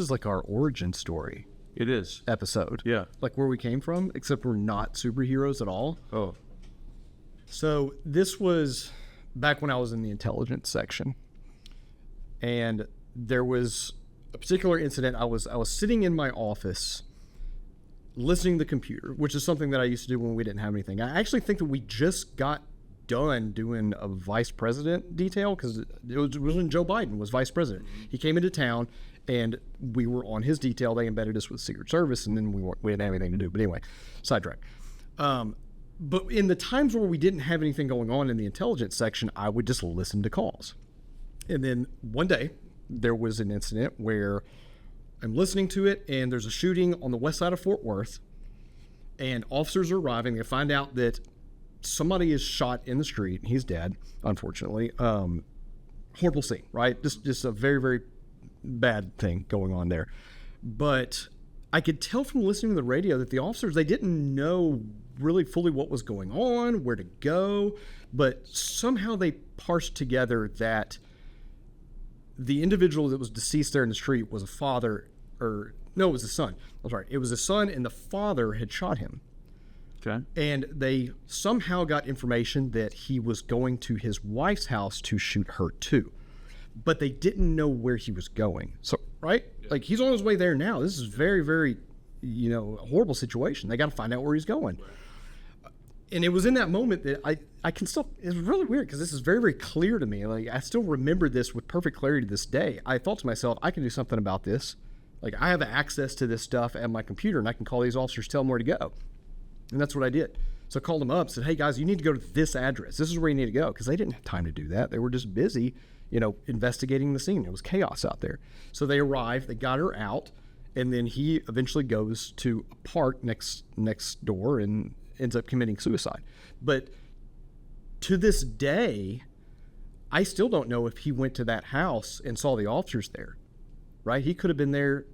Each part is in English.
is like our origin story. It is. Episode. Yeah. Like where we came from, except we're not superheroes at all. Oh. So this was back when I was in the intelligence section. And there was a particular incident. I was sitting in my office listening to the computer, which is something that I used to do when we didn't have anything. I actually think that we just got done doing a vice president detail because it was when Joe Biden was vice president. He came into town and we were on his detail. They embedded us with Secret Service and then we didn't have anything to do. But anyway, sidetrack. But in the times where we didn't have anything going on in the intelligence section, I would just listen to calls. And then one day there was an incident where I'm listening to it, and there's a shooting on the west side of Fort Worth, and officers are arriving. They find out that somebody is shot in the street. He's dead, unfortunately. Horrible scene, right? Just a very, very bad thing going on there. But I could tell from listening to the radio that the officers, they didn't know really fully what was going on, where to go, but somehow they parsed together that the individual that was deceased there in the street was a father, or no, it was a son. I'm sorry. It was a son, and the father had shot him. Okay. And they somehow got information that he was going to his wife's house to shoot her too. But they didn't know where he was going. So, right? Yeah. Like, he's on his way there now. This is very, very, a horrible situation. They got to find out where he's going. Right. And it was in that moment that I can still, it's really weird because this is very, very clear to me. Like, I still remember this with perfect clarity to this day. I thought to myself, I can do something about this. Like, I have access to this stuff at my computer, and I can call these officers, tell them where to go. And that's what I did. So I called them up, said, hey, guys, you need to go to this address. This is where you need to go. Because they didn't have time to do that. They were just busy, investigating the scene. It was chaos out there. So they arrived, they got her out, and then he eventually goes to a park next door and ends up committing suicide. But to this day, I still don't know if he went to that house and saw the officers there, right? He could have been there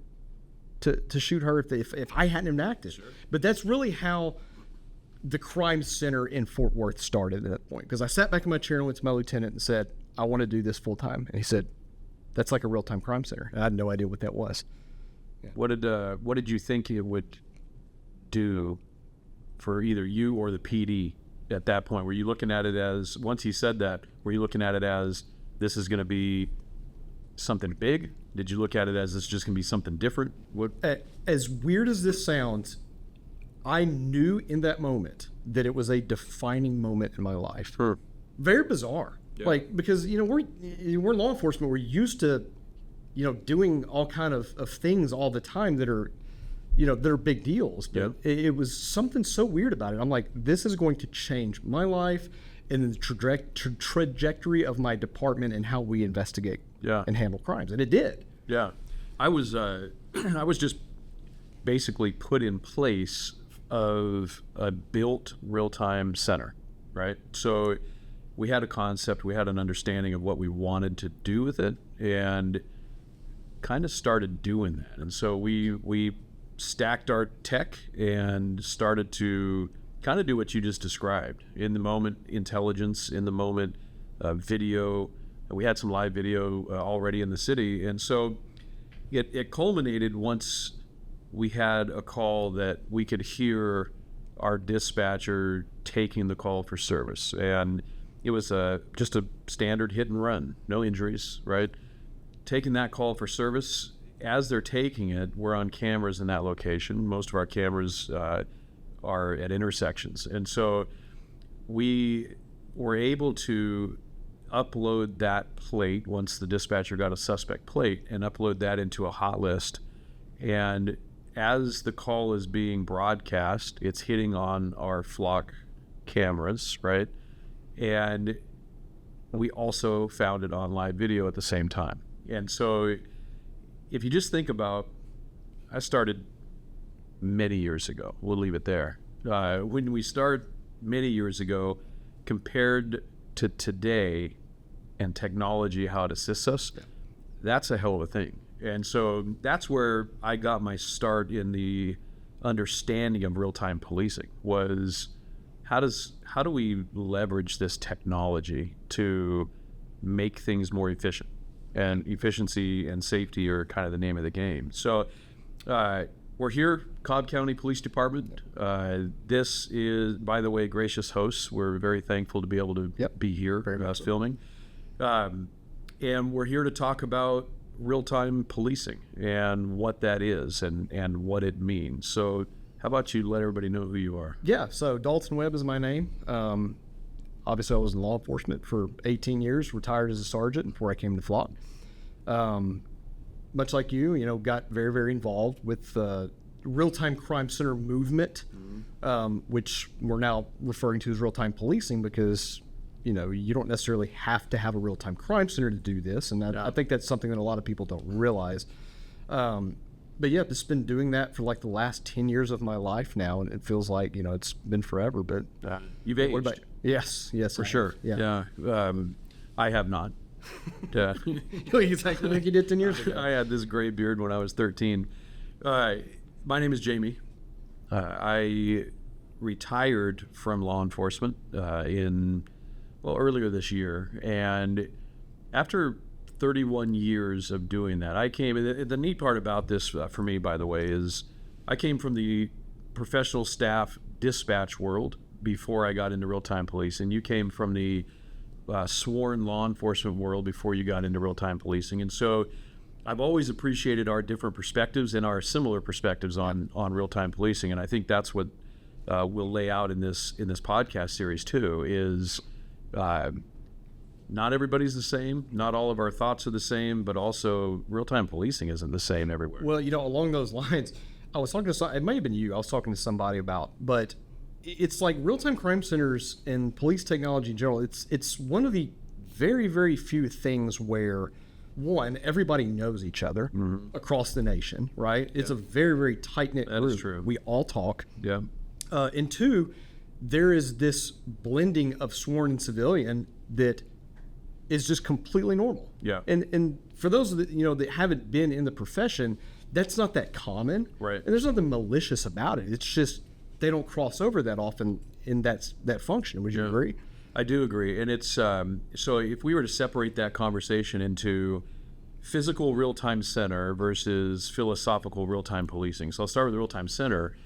to shoot her if I hadn't enacted. Sure. But that's really how the crime center in Fort Worth started at that point. Because I sat back in my chair and went to my lieutenant and said, I want to do this full time. And he said, that's like a real-time crime center. And I had no idea what that was. Yeah. What did you think it would do for either you or the PD at that point? Were you looking at it as, once he said that, were you looking at it as this is going to be something big? Did you look at it as this is just going to be something different? What? As weird as this sounds, I knew in that moment that it was a defining moment in my life. Sure. Very bizarre. Yeah. Like, because, we're law enforcement. We're used to, doing all kind of things all the time that are, that are big deals. But it was something so weird about it. I'm like, this is going to change my life and the trajectory of my department and how we investigate and handle crimes. And it did. Yeah. I was just basically put in place of a built real-time center, right? So we had a concept, we had an understanding of what we wanted to do with it, and kind of started doing that. And so we stacked our tech and started to kind of do what you just described. In the moment, intelligence, in the moment, video. We had some live video already in the city. And so it culminated once we had a call that we could hear our dispatcher taking the call for service. And it was just a standard hit and run, no injuries, right? Taking that call for service, as they're taking it, we're on cameras in that location. Most of our cameras are at intersections. And so we were able to upload that plate once the dispatcher got a suspect plate and upload that into a hot list. And as the call is being broadcast, it's hitting on our flock cameras, right? And we also found it on live video at the same time. And so if you just think about, I started many years ago. We'll leave it there. When we start many years ago, compared to today and technology, how it assists us, that's a hell of a thing. And so that's where I got my start in the understanding of real-time policing, was how do we leverage this technology to make things more efficient? and efficiency and safety are kind of the name of the game. So we're here, Cobb County Police Department. This is, by the way, gracious hosts. We're very thankful to be able to be here filming. And we're here to talk about real-time policing and what that is and what it means. So how about you let everybody know who you are? Yeah, so Dalton Webb is my name. Obviously, I was in law enforcement for 18 years, retired as a sergeant before I came to Flock. Much like you, got very, very involved with the real-time crime center movement, which we're now referring to as real-time policing because, you don't necessarily have to have a real-time crime center to do this. And I think that's something that a lot of people don't realize. But yeah, just been doing that for like the last 10 years of my life now. And it feels like, it's been forever, but you've aged. Yes, for sure. Yeah. I have not. Exactly like you did 10 years ago. I had this gray beard when I was 13. My name is Jamie. I retired from law enforcement earlier this year, and after 31 years of doing that, I came. The neat part about this for me, by the way, is I came from the professional staff dispatch world before I got into real-time policing. You came from the sworn law enforcement world before you got into real-time policing, and so I've always appreciated our different perspectives and our similar perspectives on real-time policing, and I think that's what we'll lay out in this podcast series too. Is not everybody's the same, not all of our thoughts are the same, but also real-time policing isn't the same everywhere. Well, along those lines, I was talking to it may have been you. I was talking to somebody about, but it's like real-time crime centers and police technology in general. It's one of the very, very few things where, one, everybody knows each other across the nation, right? It's a very, very tight-knit group. That is true. We all talk. Yeah. And two, there is this blending of sworn and civilian that is just completely normal. Yeah. And for those that that haven't been in the profession, that's not that common. Right. And there's nothing malicious about it. It's just they don't cross over that often in that function. Would you agree? I do agree. And it's so if we were to separate that conversation into physical real-time center versus philosophical real-time policing. So I'll start with the real-time center.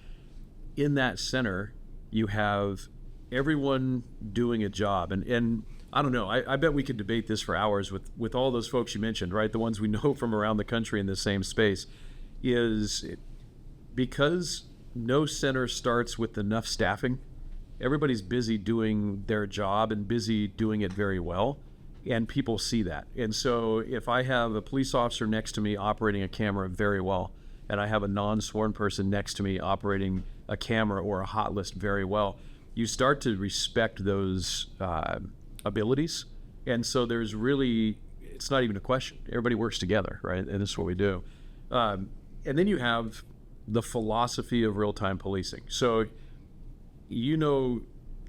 In that center, you have everyone doing a job. And I don't know, I bet we could debate this for hours with all those folks you mentioned, right? The ones we know from around the country in the same space. Is because no center starts with enough staffing, everybody's busy doing their job and busy doing it very well, and people see that. And so if I have a police officer next to me operating a camera very well, and I have a non-sworn person next to me operating a camera or a hot list very well, you start to respect those abilities. And so there's really, it's not even a question. Everybody works together, right? And this is what we do. And then you have the philosophy of real-time policing. So,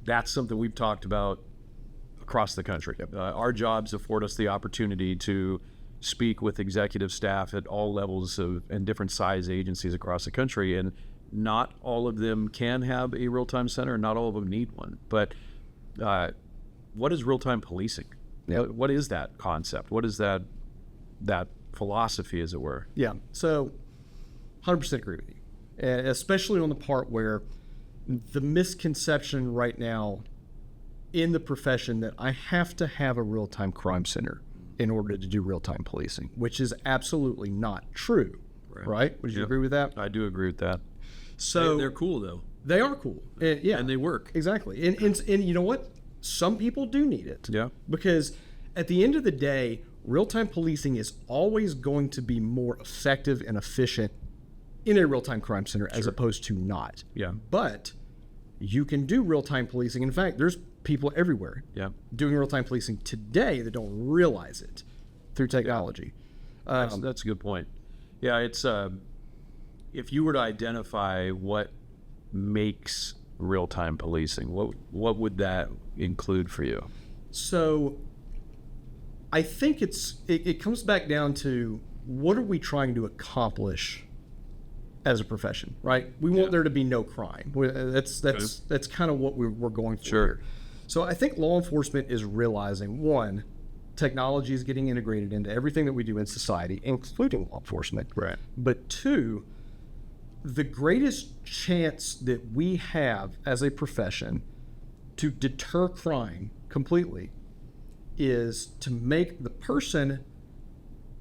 that's something we've talked about across the country. Our jobs afford us the opportunity to speak with executive staff at all levels and different size agencies across the country. And not all of them can have a real-time center. Not all of them need one. But what is real-time policing? What is that concept? What is that philosophy, as it were? Yeah. So 100% agree with you. And especially on the part where the misconception right now in the profession that I have to have a real-time crime center in order to do real-time policing, which is absolutely not true. Right? Would you agree with that? I do agree with that. So they're cool, though. They are cool. And they work. Exactly. And you know what? Some people do need it. Yeah. Because at the end of the day, real-time policing is always going to be more effective and efficient in a real-time crime center as opposed to not. Yeah. But you can do real-time policing. In fact, there's people everywhere doing real-time policing today that don't realize it through technology. That's a good point. Yeah, it's if you were to identify what makes real-time policing, what would that include for you? So I think it comes back down to what are we trying to accomplish as a profession, right? We want there to be no crime. That's kind of what we're going for here. So I think law enforcement is realizing, one, technology is getting integrated into everything that we do in society, including law enforcement. Right. But two, the greatest chance that we have as a profession to deter crime completely is to make the person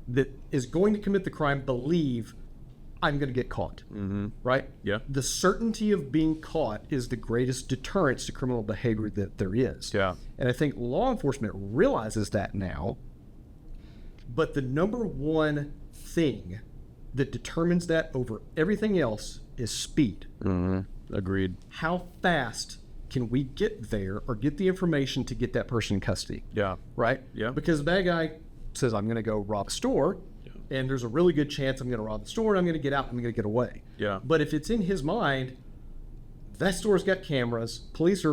that is going to commit the crime believe I'm going to get caught, right? Yeah. The certainty of being caught is the greatest deterrence to criminal behavior that there is. Yeah. And I think law enforcement realizes that now. But the number one thing that determines that over everything else is speed. Agreed. How fast can we get there or get the information to get that person in custody? Yeah. Right? Yeah. Because the bad guy says, I'm going to go rob a store, and there's a really good chance I'm going to rob the store, and I'm going to get out, and I'm going to get away. Yeah. But if it's in his mind, that store's got cameras, police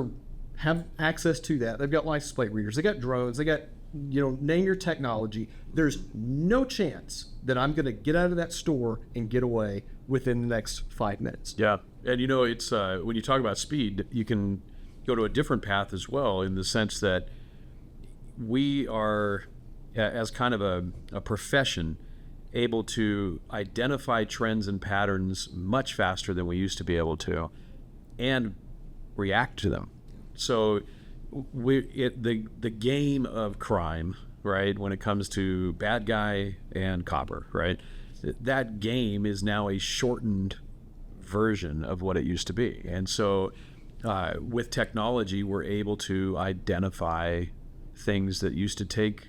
have access to that. They've got license plate readers, they got drones, they got, name your technology. There's no chance that I'm going to get out of that store and get away within the next 5 minutes. Yeah. And it's when you talk about speed, you can go to a different path as well, in the sense that we are, as kind of a profession, able to identify trends and patterns much faster than we used to be able to, and react to them. So the game of crime, right, when it comes to bad guy and copper, right, that game is now a shortened version of what it used to be. And so with technology, we're able to identify things that used to take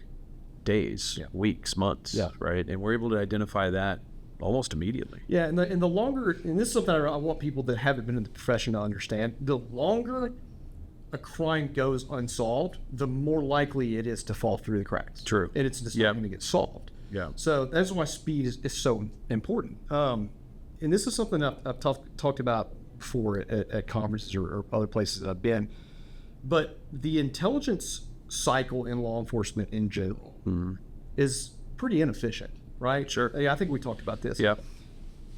days, weeks, months, right? And we're able to identify that almost immediately. Yeah, and the longer, and this is something I want people that haven't been in the profession to understand, the longer a crime goes unsolved, the more likely it is to fall through the cracks. True. And it's just not going to get solved. Yeah. So that's why speed is so important. And this is something I've talked about before at conferences or other places that I've been. But the intelligence cycle in law enforcement in general is pretty inefficient, right? Sure. Yeah, I think we talked about this. Yeah.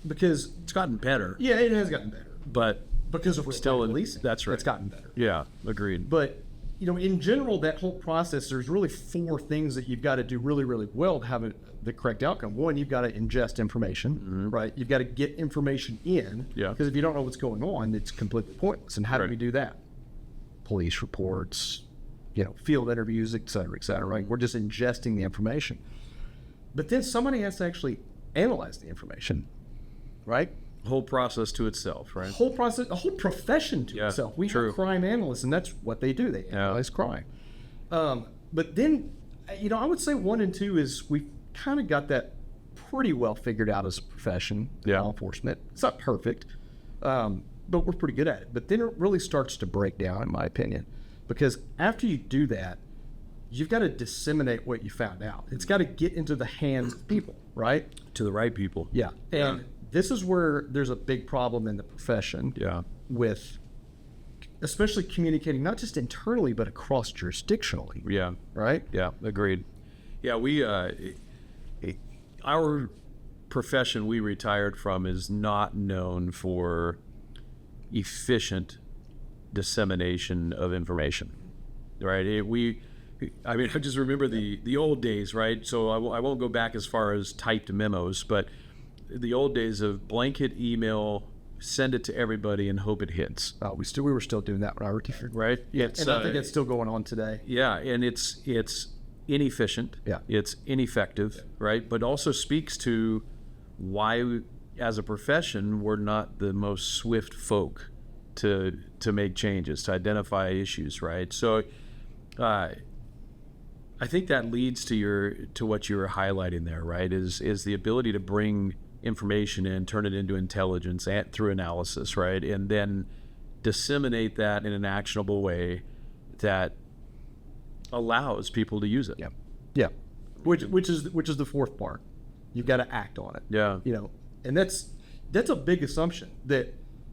Because It's gotten better. yeah, it has gotten better. But Because of still, policing, that's right. it's gotten better. Yeah, agreed. But in general, that whole process, there's really 4 things that you've got to do really, really well to have the correct outcome. One, you've got to ingest information, right? You've got to get information in. Yeah. Because if you don't know what's going on, it's completely pointless. And how do Right. we do that? Police reports, field interviews, et cetera, right? We're just ingesting the information. But then somebody has to actually analyze the information, right? Whole process to itself, right? Whole process, a whole profession to Yeah, itself. We true. have crime analysts, and that's what they do. They analyze crime. But then, I would say 1 and 2 is we've kind of got that pretty well figured out as a profession, law enforcement. It's not perfect, but we're pretty good at it. But then it really starts to break down, in my opinion, because after you do that, you've got to disseminate what you found out. It's got to get into the hands of people, right? To the right people. Yeah. And this is where there's a big problem in the profession with especially communicating not just internally but across jurisdictionally. Yeah. Right? Yeah, agreed. Yeah, we our profession we retired from is not known for efficient dissemination of information. Right? I just remember the old days, right? So I won't go back as far as typed memos, but the old days of blanket email, send it to everybody and hope it hits. We were still doing that when I retired. Right? Yeah, and I think it's still going on today. Yeah, and it's inefficient. Yeah. It's ineffective, right? But also speaks to why, as a profession, we're not the most swift folk to make changes, to identify issues, right? So, I think that leads to what you were highlighting there, right? Is the ability to bring information in, turn it into intelligence through analysis, right? And then disseminate that in an actionable way that allows people to use it. Yeah. Yeah. Which is the 4th part. You've got to act on it. Yeah. And that's a big assumption that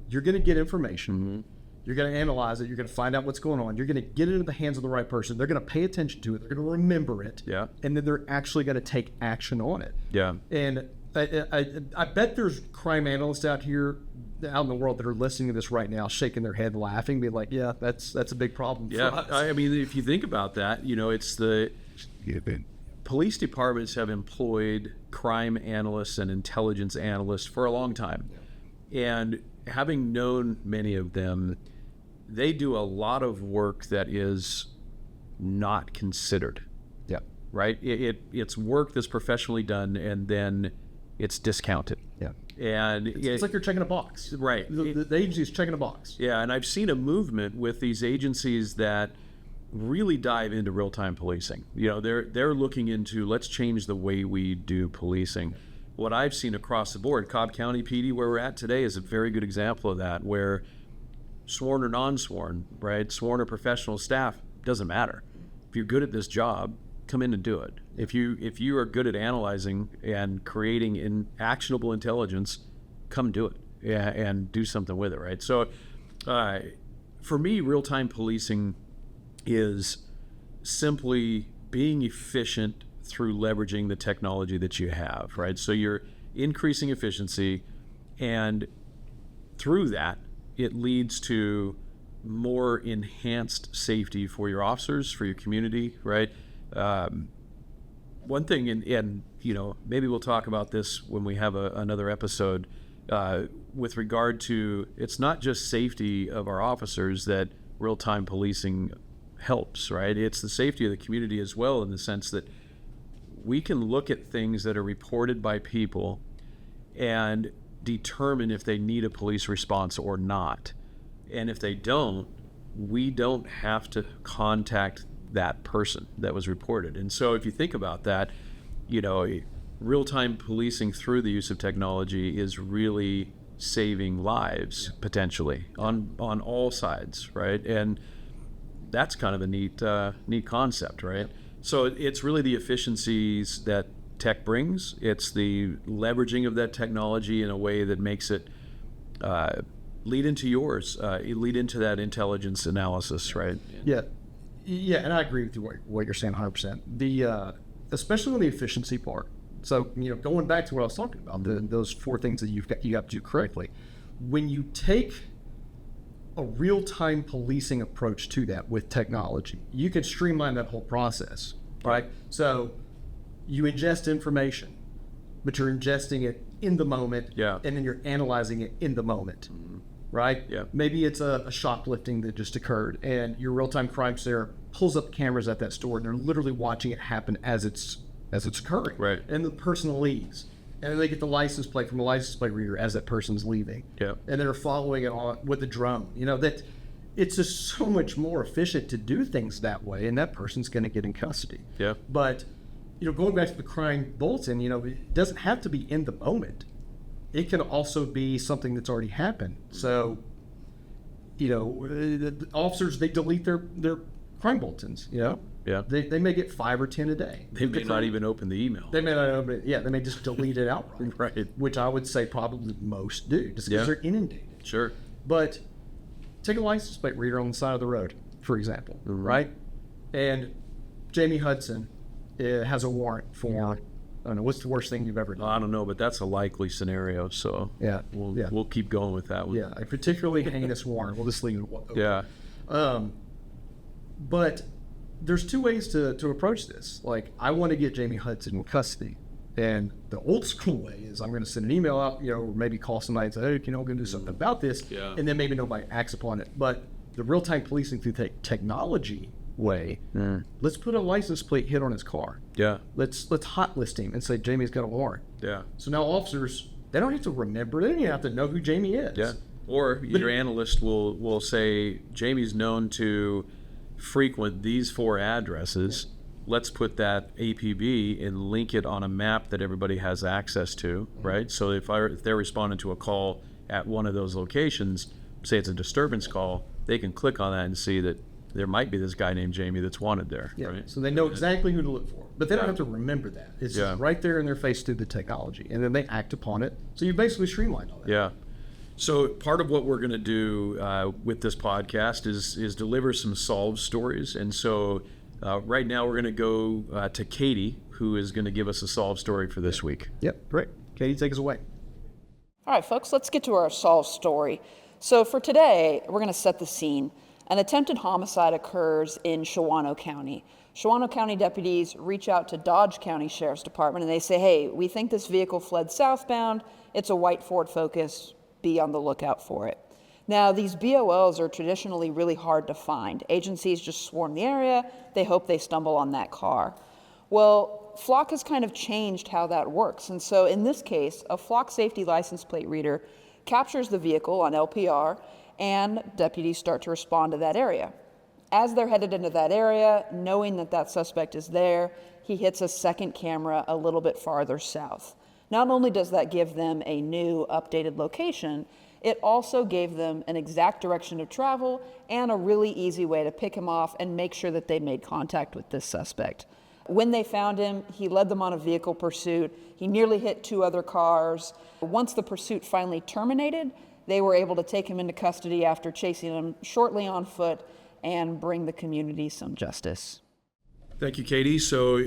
you're going to get information. You're going to analyze it. You're going to find out what's going on. You're going to get it into the hands of the right person. They're going to pay attention to it. They're going to remember it. Yeah. And then they're actually going to take action on it. Yeah. And I bet there's crime analysts out in the world that are listening to this right now, shaking their head, laughing, being like, "Yeah, that's a big problem." Yeah. For us. I mean, if you think about that, it's Police departments have employed crime analysts and intelligence analysts for a long time. And having known many of them, they do a lot of work that is not considered. Yeah. Right? It's work that's professionally done, and then it's discounted. Yeah. And it's like they're checking a box. Right. The agency's checking a box. Yeah, and I've seen a movement with these agencies that really dive into real-time policing. They're looking into, let's change the way we do policing. What I've seen across the board, Cobb County PD, where we're at today, is a very good example of that, where sworn or non-sworn, right, sworn or professional staff, doesn't matter. If you're good at this job, come in and do it. If you are good at analyzing and creating actionable intelligence, come do it and do something with it, right? So for me, real-time policing is simply being efficient through leveraging the technology that you have, right? So you're increasing efficiency, and through that, it leads to more enhanced safety for your officers, for your community, right? One thing, and maybe we'll talk about this when we have another episode, with regard to, it's not just safety of our officers that real-time policing helps, right? It's the safety of the community as well, in the sense that we can look at things that are reported by people and determine if they need a police response or not. And if they don't, we don't have to contact that person that was reported. And so if you think about that, real-time policing through the use of technology is really saving lives, potentially, on all sides, right? And that's kind of a neat concept, right? So it's really the efficiencies that tech brings. It's the leveraging of that technology in a way that makes it lead into yours, lead into that intelligence analysis, right? Yeah, and I agree with you what you're saying 100%. Especially on the efficiency part. So going back to what I was talking about, those four things that you have to do correctly. When you take a real-time policing approach to that with technology, you can streamline that whole process, right? So you ingest information, but you're ingesting it in the moment, and then you're analyzing it in the moment, right? Yeah. Maybe it's a shoplifting that just occurred, and your real-time crime center pulls up cameras at that store, and they're literally watching it happen as it's occurring. Right. And the person leaves. And then they get the license plate from the license plate reader as that person's leaving. Yeah. And they're following it on with a drone. That it's just so much more efficient to do things that way, and that person's going to get in custody. Yeah. But, going back to the crime bulletin, it doesn't have to be in the moment. It can also be something that's already happened. So, the officers, they delete their crime bulletins, Yeah. They may get 5 or 10 a day. They may not even open the email. They may not open it. Yeah, they may just delete it outright. Right. Which I would say probably most do, just because they're inundated. Sure. But take a license plate reader on the side of the road, for example, right? And Jamie Hudson has a warrant for, I don't know, what's the worst thing you've ever done? I don't know, but that's a likely scenario. So we'll keep going with that one. Yeah, a particularly heinous warrant. We'll just leave it open. Yeah. But there's two ways to approach this. Like, I want to get Jamie Hudson in custody. And the old school way is I'm going to send an email out, or maybe call somebody and say, hey, we're going to do something about this. Yeah. And then maybe nobody acts upon it. But the real-time policing through technology way, let's put a license plate hit on his car. Yeah. Let's hot list him and say Jamie's got a warrant. Yeah. So now officers, they don't have to remember. They don't even have to know who Jamie is. Yeah. Or your analyst will say, Jamie's known to frequent these 4 addresses. Let's put that APB and link it on a map that everybody has access to, right? So if they're responding to a call at one of those locations, say it's a disturbance call, they can click on that and see that there might be this guy named Jamie that's wanted there, right? So they know exactly who to look for, but they don't have to remember that. It's just right there in their face through the technology, and then they act upon it. So you basically streamlined all that. Yeah. So part of what we're going to do with this podcast is deliver some solved stories. And so right now we're going to go to Katie, who is going to give us a solved story for this week. Yep, great. Katie, take us away. All right, folks, let's get to our solved story. So for today, we're going to set the scene. An attempted homicide occurs in Shawano County. Shawano County deputies reach out to Dodge County Sheriff's Department and they say, hey, we think this vehicle fled southbound. It's a white Ford Focus. Be on the lookout for it. Now, these BOLs are traditionally really hard to find. Agencies just swarm the area. They hope they stumble on that car. Well, Flock has kind of changed how that works. And so in this case, a Flock safety license plate reader captures the vehicle on LPR, and deputies start to respond to that area. As they're headed into that area, knowing that that suspect is there, he hits a second camera a little bit farther south. Not only does that give them a new, updated location, it also gave them an exact direction of travel and a really easy way to pick him off and make sure that they made contact with this suspect. When they found him, he led them on a vehicle pursuit. He nearly hit 2 other cars. Once the pursuit finally terminated, they were able to take him into custody after chasing him shortly on foot and bring the community some justice. Thank you, Katie. So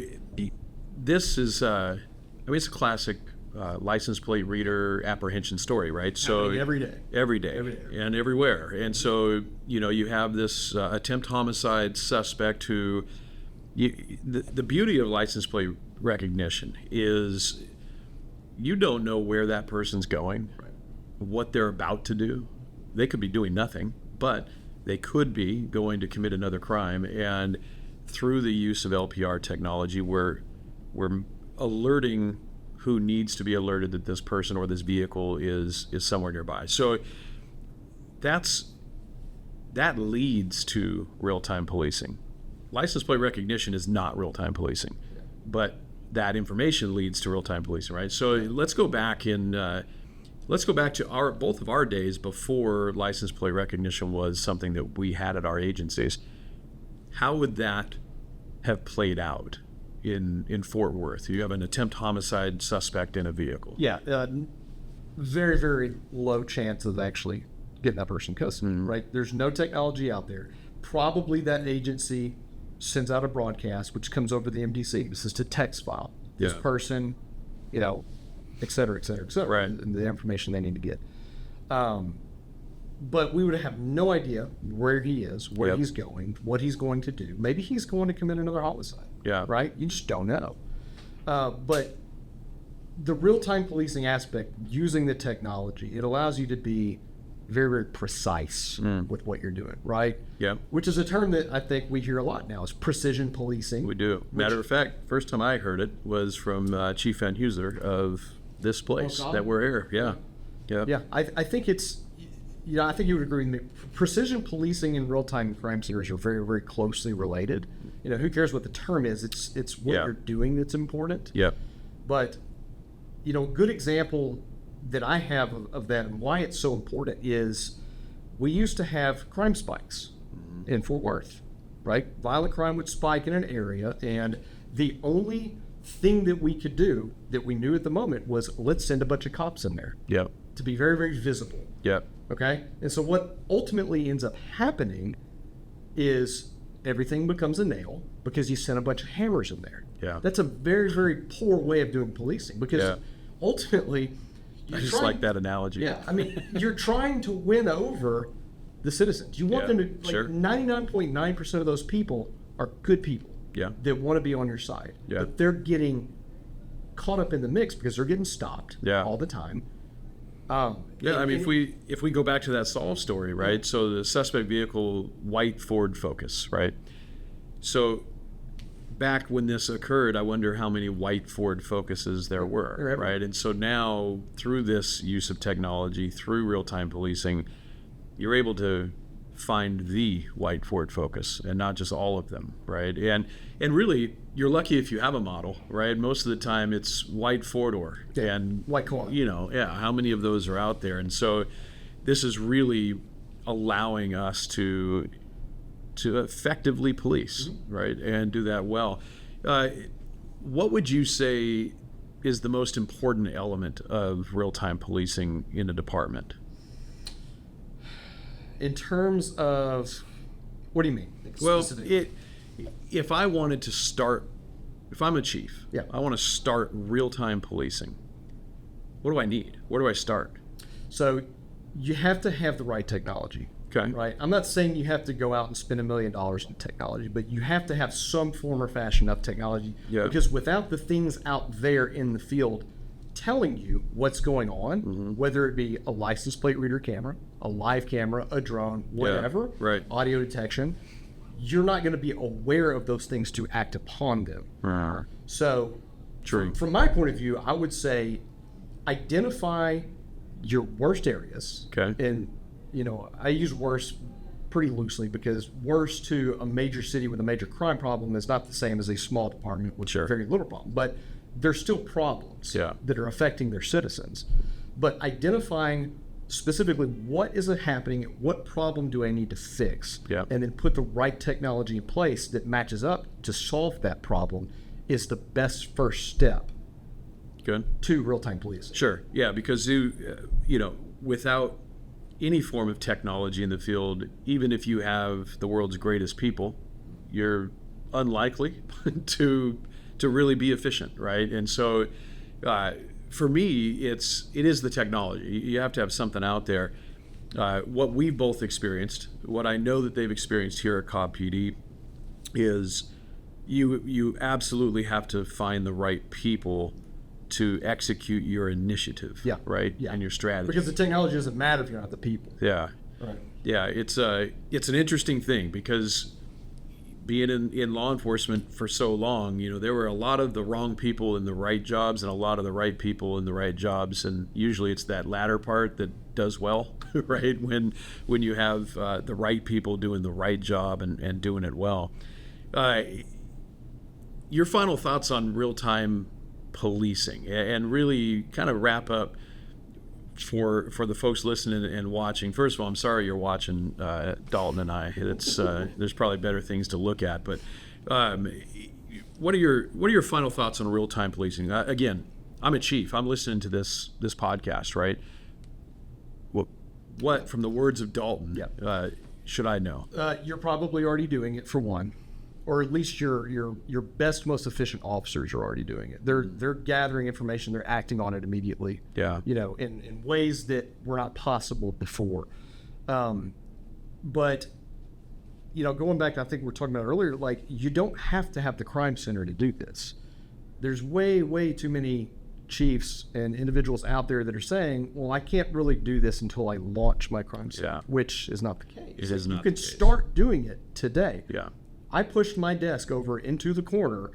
this is, it's a classic license plate reader apprehension story, right? So every day. Every day. And everywhere. And so, you have this attempt homicide suspect who, the beauty of license plate recognition is you don't know where that person's going, what they're about to do. They could be doing nothing, but they could be going to commit another crime. And through the use of LPR technology, we're alerting who needs to be alerted that this person or this vehicle is somewhere nearby. So that leads to real-time policing. License plate recognition is not real-time policing, but that information leads to real-time policing, right? So let's go back to both of our days before license plate recognition was something that we had at our agencies. How would that have played out in Fort Worth? You have an attempt homicide suspect in a vehicle. Yeah, very, very low chance of actually getting that person custody, right? There's no technology out there. Probably that agency sends out a broadcast, which comes over the MDC. This is to text file. This person, et cetera, et cetera, et cetera. Right. And the information they need to get. But we would have no idea where he is, where he's going, what he's going to do. Maybe he's going to commit another homicide. Yeah. Right? You just don't know. But the real-time policing aspect, using the technology, it allows you to be very, very precise with what you're doing, right? Yeah. Which is a term that I think we hear a lot now, is precision policing. We do. Matter of fact, first time I heard it was from Chief Van Huser of this place that we're here. Yeah. Yeah. I think it's, I think you would agree with me. Precision policing and real-time crime series are very, very closely related. Who cares what the term is? It's what you're doing that's important. Yeah. But, good example that I have of that and why it's so important is we used to have crime spikes in Fort Worth, right? Violent crime would spike in an area, and the only thing that we could do that we knew at the moment was let's send a bunch of cops in there to be very, very visible. Yep. Okay? And so what ultimately ends up happening is everything becomes a nail because you sent a bunch of hammers in there. Yeah. That's a very, very poor way of doing policing because ultimately... I just like that analogy. Yeah, I mean, you're trying to win over the citizens. You want them to, 99.9% of those people are good people that want to be on your side. Yeah. But they're getting caught up in the mix because they're getting stopped all the time. If we go back to that Solve story, right? So the suspect vehicle, white Ford Focus, right? So back when this occurred, I wonder how many white Ford Focuses there were, right? And so now, through this use of technology, through real-time policing, you're able to find the white Ford Focus and not just all of them, right? And really, you're lucky if you have a model, right? Most of the time, it's white four-door and white car. How many of those are out there? And so, this is really allowing us to effectively police, right, and do that well. What would you say is the most important element of real-time policing in a department? In terms of, what do you mean? Well, if I wanted to start, if I'm a chief, I want to start real-time policing, what do I need? Where do I start? So you have to have the right technology. Okay. Right. I'm not saying you have to go out and spend $1 million in technology, but you have to have some form or fashion of technology. Yeah. Because without the things out there in the field telling you what's going on, whether it be a license plate reader camera, a live camera, a drone, whatever, right. audio detection, you're not going to be aware of those things to act upon them. So True. from my point of view, I would say identify your worst areas. Okay. And, I use worst pretty loosely because worst to a major city with a major crime problem is not the same as a small department with Sure. very little problem. But there's still problems Yeah. that are affecting their citizens. But identifying specifically what is happening, what problem do I need to fix, Yeah. and then put the right technology in place that matches up to solve that problem is the best first step Good. to real-time policing. Sure. Yeah, because without any form of technology in the field, even if you have the world's greatest people, you're unlikely to really be efficient, right? And so, for me, it is the technology. You have to have something out there. What we've both experienced, what I know that they've experienced here at Cobb PD, is you absolutely have to find the right people to execute your initiative, Yeah. right? Yeah. And your strategy. Because the technology doesn't matter if you're not the people. Yeah. Right. Yeah, it's an interesting thing because being in law enforcement for so long, there were a lot of the wrong people in the right jobs and a lot of the right people in the right jobs, and usually it's that latter part that does well, right? When you have the right people doing the right job and doing it well. Your final thoughts on real-time policing, and really kind of wrap up for the folks listening and watching. First of all, I'm sorry you're watching Dalton and I. It's there's probably better things to look at, but what are your final thoughts on real-time policing? Again, I'm a chief. I'm listening to this podcast, right? What from the words of Dalton should I know? You're probably already doing it, for one, or at least your best, most efficient officers are already doing it. They're gathering information, they're acting on it immediately. Yeah. In ways that were not possible before. But going back, I think we were talking about earlier, like, you don't have to have the crime center to do this. There's way too many chiefs and individuals out there that are saying, well, I can't really do this until I launch my crime center, which is not the case. It is not. You can start doing it today. Yeah. I pushed my desk over into the corner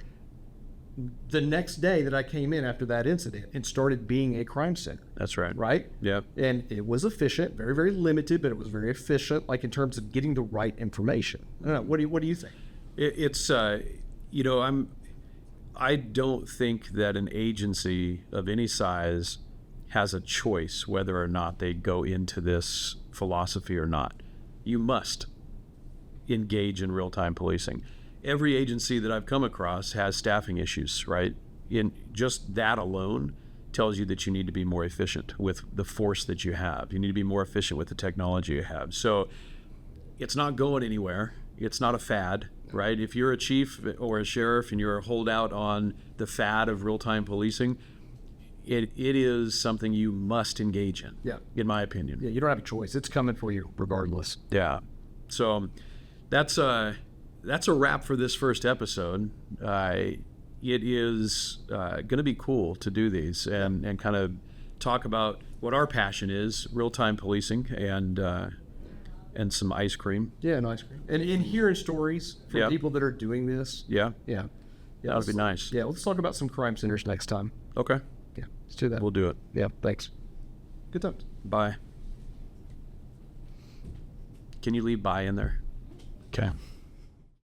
the next day that I came in after that incident and started being a crime center. That's right. Right? Yep. And it was efficient, very, very limited, but it was very efficient, like in terms of getting the right information. I don't know, what do you think? It's I don't think that an agency of any size has a choice whether or not they go into this philosophy or not. You must engage in real-time policing. Every agency that I've come across has staffing issues, right? In just that alone tells you that you need to be more efficient with the force that you have. You need to be more efficient with the technology you have. So it's not going anywhere. It's not a fad, right? If you're a chief or a sheriff and you're a holdout on the fad of real-time policing, it is something you must engage in, in my opinion. Yeah, you don't have a choice. It's coming for you regardless. Yeah. So that's a wrap for this first episode. It is going to be cool to do these and kind of talk about what our passion is, real-time policing and some ice cream. Yeah, and ice cream. And hearing stories from people that are doing this. Yeah. Yeah. That would be nice. Yeah, let's talk about some crime centers next time. Okay. Yeah, let's do that. We'll do it. Yeah, thanks. Good times. Bye. Can you leave bye in there? Okay.